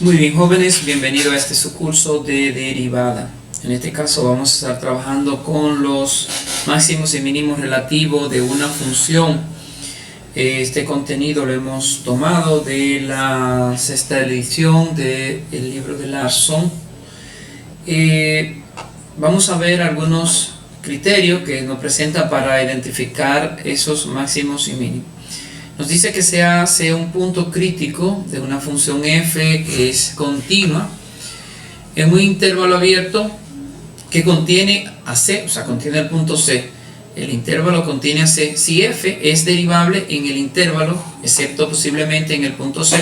Muy bien, jóvenes, bienvenido a este su curso de derivada. En este caso vamos a estar trabajando con los máximos y mínimos relativos de una función. Este contenido lo hemos tomado de la sexta edición del libro de Larson. Vamos a ver algunos criterios que nos presenta para identificar esos máximos y mínimos. Nos dice que se hace un punto crítico de una función f que es continua en un intervalo abierto que contiene a c, o sea, contiene el punto c. El intervalo contiene a c. Si f es derivable en el intervalo, excepto posiblemente en el punto c,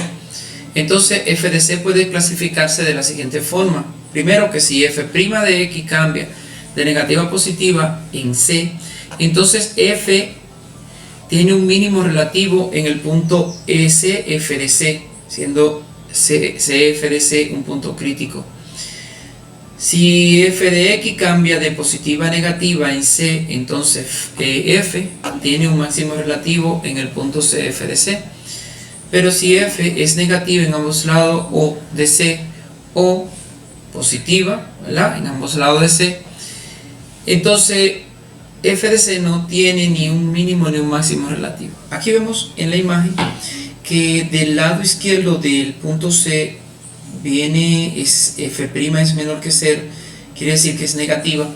entonces f de c puede clasificarse de la siguiente forma. Primero, que si f' de x cambia de negativa a positiva en c, entonces f tiene un mínimo relativo en el punto cf de c, siendo cf de c un punto crítico. Si f de x cambia de positiva a negativa en c, entonces f tiene un máximo relativo en el punto cf de c. Pero si f es negativa en ambos lados o de c, o positiva, ¿verdad?, en ambos lados de c, entonces f de c no tiene ni un mínimo ni un máximo relativo. Aquí vemos en la imagen que del lado izquierdo del punto c viene f' es menor que 0, quiere decir que es negativa,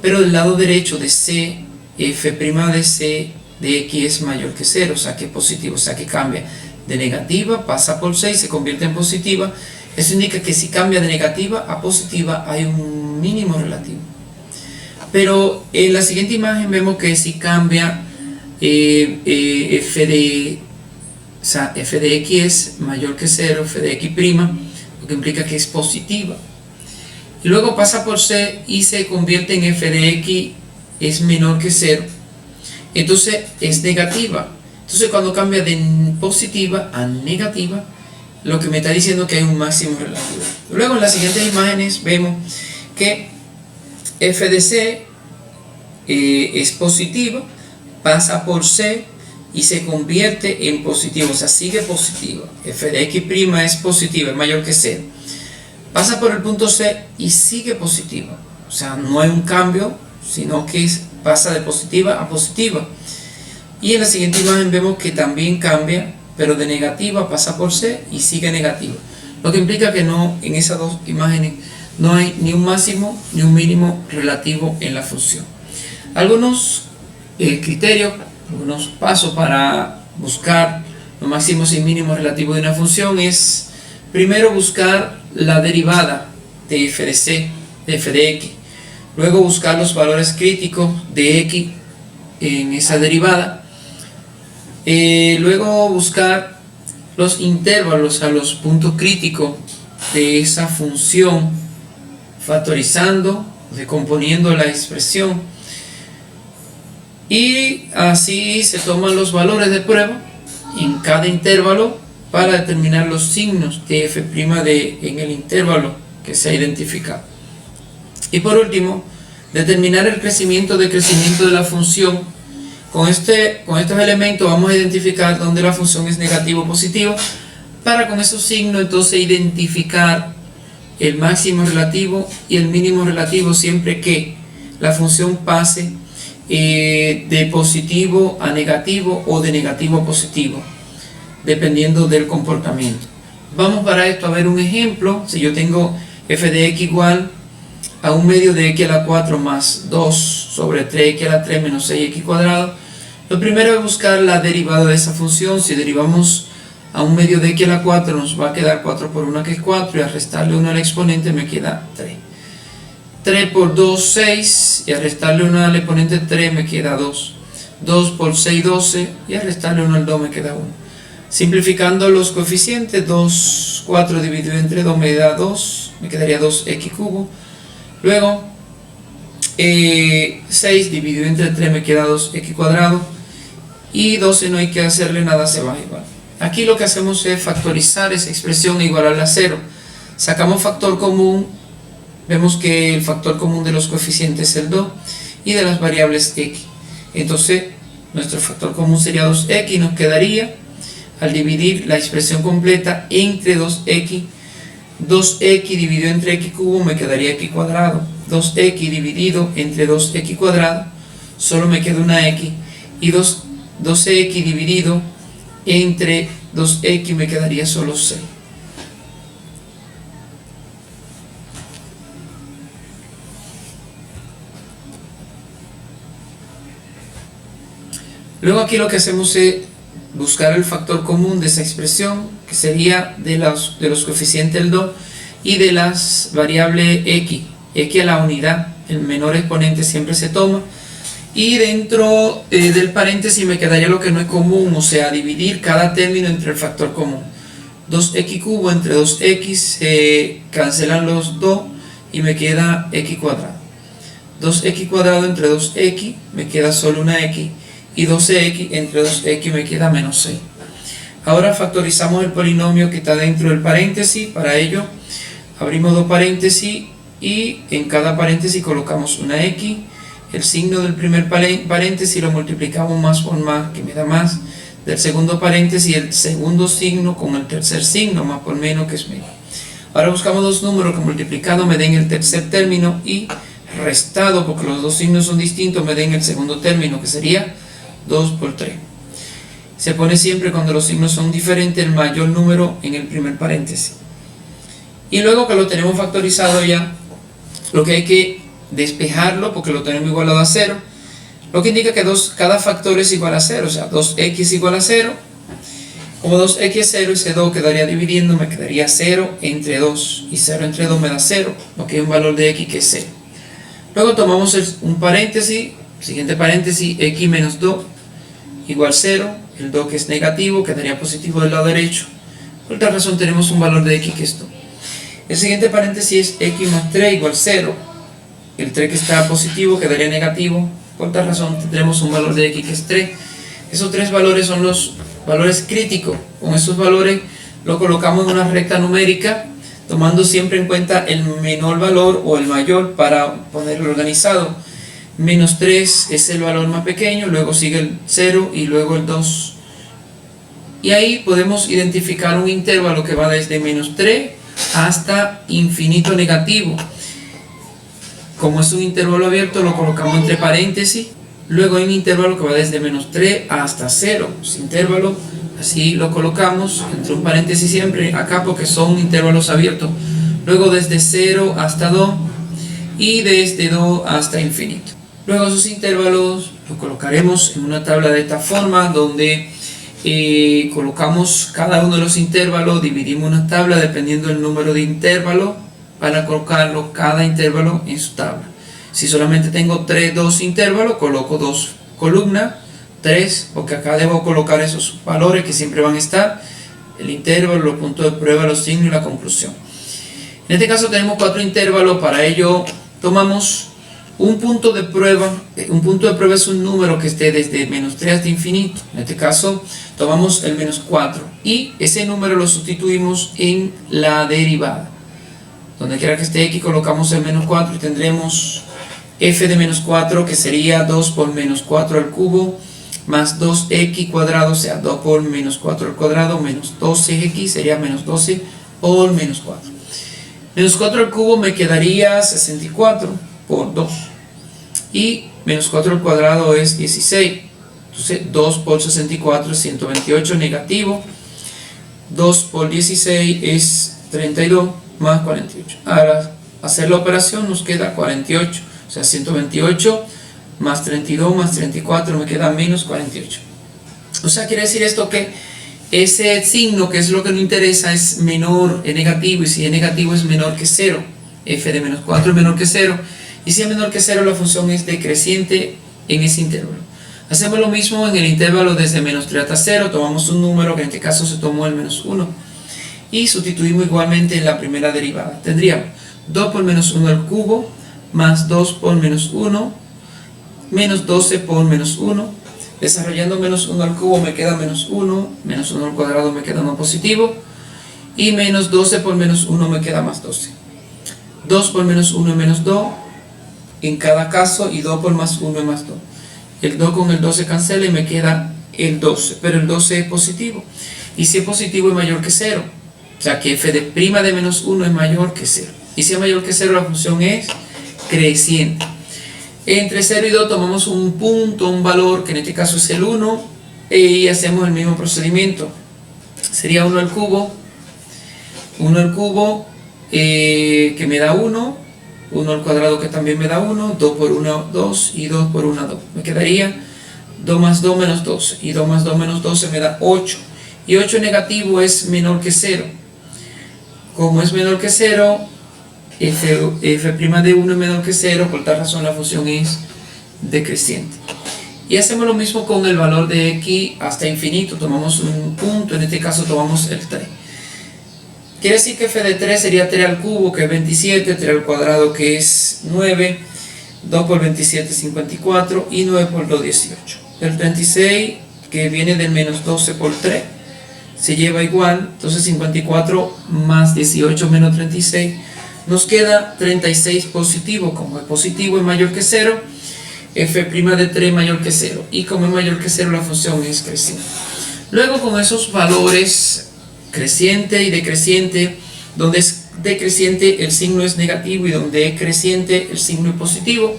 pero del lado derecho de c, f' de c de x es mayor que 0, o sea que es positivo, o sea que cambia de negativa, pasa por c y se convierte en positiva. Eso indica que si cambia de negativa a positiva hay un mínimo relativo. Pero en la siguiente imagen vemos que si cambia f de x es mayor que 0, f de x', lo que implica que es positiva. Y luego pasa por c y se convierte en f de x es menor que 0. Entonces es negativa. Entonces cuando cambia de positiva a negativa, lo que me está diciendo que hay un máximo relativo. Luego en las siguientes imágenes vemos que f de c es positiva, pasa por c y se convierte en positivo, o sea, sigue positiva. F de x' es positiva, es mayor que 0. Pasa por el punto c y sigue positiva, o sea, no hay un cambio, sino que pasa de positiva a positiva. Y en la siguiente imagen vemos que también cambia, pero de negativa pasa por c y sigue negativa, lo que implica que no, en esas dos imágenes no hay ni un máximo ni un mínimo relativo en la función. Algunos criterios, algunos pasos para buscar los máximos y mínimos relativos de una función es primero buscar la derivada de f de c, de f de x, luego buscar los valores críticos de x en esa derivada, luego buscar los intervalos a los puntos críticos de esa función, factorizando, decomponiendo la expresión, y así se toman los valores de prueba en cada intervalo para determinar los signos de f' en el intervalo que se ha identificado. Y por último, determinar el crecimiento de la función. Con estos elementos vamos a identificar dónde la función es negativa o positiva, para con esos signos entonces identificar el máximo relativo y el mínimo relativo siempre que la función pase de positivo a negativo o de negativo a positivo, dependiendo del comportamiento. Vamos para esto a ver un ejemplo. Si yo tengo f de x igual a 1 medio de x a la 4 más 2 sobre 3x a la 3 menos 6x cuadrado, lo primero es buscar la derivada de esa función. Si derivamos a 1 medio de x a la 4 nos va a quedar 4 por 1 que es 4, y al restarle 1 al exponente me queda 3. 3 por 2, 6, y al restarle 1 al exponente 3 me queda 2. 2 por 6, 12, y al restarle 1 al 2 me queda 1. Simplificando los coeficientes, 2, 4 dividido entre 2 me da 2, me quedaría 2x cubo. Luego 6 dividido entre 3 me queda 2x cuadrado, y 12 no hay que hacerle nada, se va igual. Aquí lo que hacemos es factorizar esa expresión e igualarla a 0. Sacamos factor común. Vemos que el factor común de los coeficientes es el 2 y de las variables x. Entonces nuestro factor común sería 2x y nos quedaría, al dividir la expresión completa entre 2x, 2x dividido entre x cubo me quedaría x cuadrado. 2x dividido entre 2x cuadrado, solo me queda una x. Y 12x dividido entre 2x me quedaría solo 6. Luego aquí lo que hacemos es buscar el factor común de esa expresión, que sería de los coeficientes del 2 y de las variables x a la unidad. El menor exponente siempre se toma, y dentro del paréntesis me quedaría lo que no es común, o sea, dividir cada término entre el factor común. 2x cubo entre 2x, se cancelan los 2 y me queda x cuadrado. 2x cuadrado entre 2x me queda solo una x, y 12x entre 2x me queda menos 6. Ahora factorizamos el polinomio que está dentro del paréntesis. Para ello abrimos dos paréntesis y en cada paréntesis colocamos una x. El signo del primer paréntesis lo multiplicamos más por más, que me da más. Del segundo paréntesis el segundo signo con el tercer signo, más por menos, que es menos. Ahora buscamos dos números que multiplicados me den el tercer término, y restado, porque los dos signos son distintos, me den el segundo término, que sería 2 por 3. Se pone siempre, cuando los signos son diferentes, el mayor número en el primer paréntesis. Y luego que lo tenemos factorizado ya, lo que hay que despejarlo, porque lo tenemos igualado a 0, lo que indica que cada factor es igual a 0, o sea, 2x igual a 0. Como 2x es 0, ese 2 quedaría dividiendo, me quedaría 0 entre 2, y 0 entre 2 me da 0, lo que es un valor de x que es 0. Luego tomamos un paréntesis, siguiente paréntesis, x menos 2 igual 0, el 2 que es negativo quedaría positivo del lado derecho. Por tal razón tenemos un valor de x que es 2. El siguiente paréntesis es x más 3 igual 0, el 3 que está positivo quedaría negativo. Por tal razón tendremos un valor de x que es 3. Esos tres valores son los valores críticos. Con esos valores lo colocamos en una recta numérica, tomando siempre en cuenta el menor valor o el mayor para ponerlo organizado. Menos 3 es el valor más pequeño, luego sigue el 0 y luego el 2. Y ahí podemos identificar un intervalo que va desde menos 3 hasta infinito negativo. Como es un intervalo abierto, lo colocamos entre paréntesis. Luego hay un intervalo que va desde menos 3 hasta 0. Ese intervalo, así lo colocamos entre un paréntesis siempre acá, porque son intervalos abiertos. Luego desde 0 hasta 2 y desde 2 hasta infinito. Luego esos intervalos los colocaremos en una tabla de esta forma, donde colocamos cada uno de los intervalos, dividimos una tabla dependiendo del número de intervalos para colocarlo cada intervalo en su tabla. Si solamente tengo 2 intervalos, coloco 2 columnas, 3, porque acá debo colocar esos valores que siempre van a estar, el intervalo, los puntos de prueba, los signos y la conclusión. En este caso tenemos 4 intervalos. Para ello tomamos un punto de prueba. Un punto de prueba es un número que esté desde menos 3 hasta infinito. En este caso tomamos el menos 4 y ese número lo sustituimos en la derivada. Donde quiera que esté x colocamos el menos 4 y tendremos f de menos 4, que sería 2 por menos 4 al cubo más 2x cuadrado, o sea 2 por menos 4 al cuadrado menos 12x, sería menos 12 por menos 4. Menos 4 al cubo me quedaría 64 por 2, y menos 4 al cuadrado es 16. Entonces 2 por 64 es 128 negativo, 2 por 16 es 32 más 48. Ahora hacer la operación nos queda 48, o sea 128 más 32 más 34 me queda menos 48. O sea, quiere decir esto que ese signo, que es lo que nos interesa, es menor, es negativo, y si es negativo es menor que 0. F de menos 4 es menor que 0, y si es menor que 0 la función es decreciente en ese intervalo. Hacemos lo mismo en el intervalo desde menos 3 hasta 0, tomamos un número que en este caso se tomó el menos 1 y sustituimos igualmente en la primera derivada. Tendríamos 2 por menos 1 al cubo más 2 por menos 1 menos 12 por menos 1. Desarrollando menos 1 al cubo me queda menos 1, menos 1 al cuadrado me queda 1 positivo, y menos 12 por menos 1 me queda más 12. 2 por menos 1 es menos 2 en cada caso, y 2 por más 1 es más 2. El 2 con el 2 se cancela y me queda el 12, pero el 12 es positivo, y si es positivo es mayor que 0. O sea que f' de menos 1 es mayor que 0. Y si es mayor que 0, la función es creciente. Entre 0 y 2 tomamos un punto, un valor, que en este caso es el 1, y hacemos el mismo procedimiento. Sería 1 al cubo, que me da 1, 1 al cuadrado que también me da 1, 2 por 1, 2, y 2 por 1, 2. Me quedaría 2 más 2 menos 12, y 2 más 2 menos 12 me da 8. Y 8 negativo es menor que 0. Como es menor que 0, f' de 1 es menor que 0, por tal razón la función es decreciente. Y hacemos lo mismo con el valor de x hasta infinito. Tomamos un punto, en este caso tomamos el 3. Quiere decir que f de 3 sería 3 al cubo, que es 27, 3 al cuadrado, que es 9, 2 por 27 es 54, y 9 por 2 18. El 36, que viene del menos 12 por 3, se lleva igual, entonces 54 más 18 menos 36, nos queda 36 positivo. Como es positivo es mayor que 0, f' de 3 mayor que 0, y como es mayor que 0 la función es creciente. Luego, con esos valores creciente y decreciente, donde es decreciente el signo es negativo y donde es creciente el signo es positivo,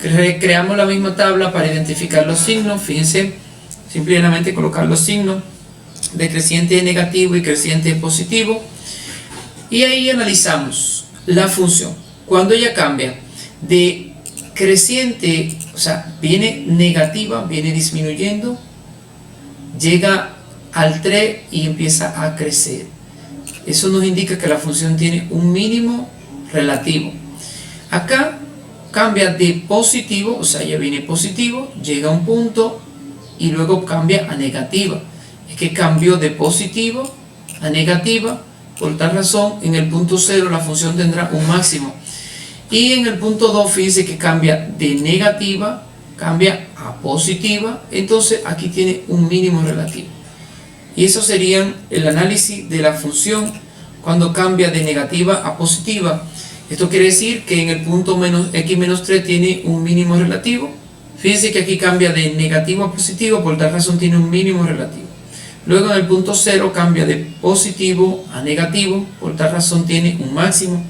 creamos la misma tabla para identificar los signos. Fíjense, simplemente colocar los signos: decreciente es negativo y creciente es positivo, y ahí analizamos la función. Cuando ella cambia de creciente, o sea, viene negativa, viene disminuyendo, llega al 3 y empieza a crecer. Eso nos indica que la función tiene un mínimo relativo. Acá cambia de positivo, o sea, ya viene positivo, llega a un punto y luego cambia a negativa. Es que cambió de positivo a negativa, por tal razón en el punto 0 la función tendrá un máximo. Y en el punto 2, fíjense que cambia de negativa, cambia a positiva, entonces aquí tiene un mínimo relativo. Y eso sería el análisis de la función cuando cambia de negativa a positiva. Esto quiere decir que en el punto x menos 3 tiene un mínimo relativo. Fíjense que aquí cambia de negativo a positivo, por tal razón tiene un mínimo relativo. Luego en el punto 0 cambia de positivo a negativo, por tal razón tiene un máximo.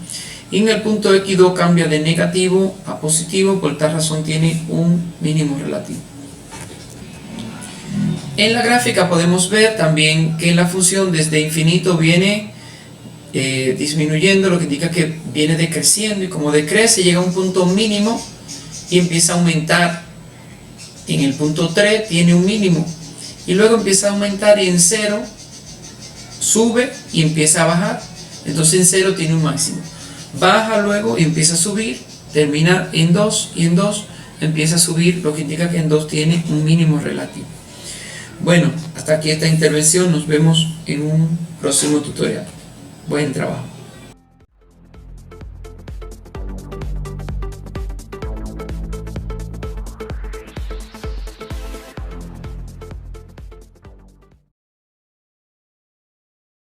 Y en el punto x2 cambia de negativo a positivo, por tal razón tiene un mínimo relativo. En la gráfica podemos ver también que la función desde infinito viene disminuyendo, lo que indica que viene decreciendo, y como decrece llega a un punto mínimo y empieza a aumentar. En el punto 3 tiene un mínimo y luego empieza a aumentar, y en 0 sube y empieza a bajar. Entonces en 0 tiene un máximo, baja luego y empieza a subir, termina en 2, y en 2 empieza a subir, lo que indica que en 2 tiene un mínimo relativo. Bueno, hasta aquí esta intervención. Nos vemos en un próximo tutorial. Buen trabajo.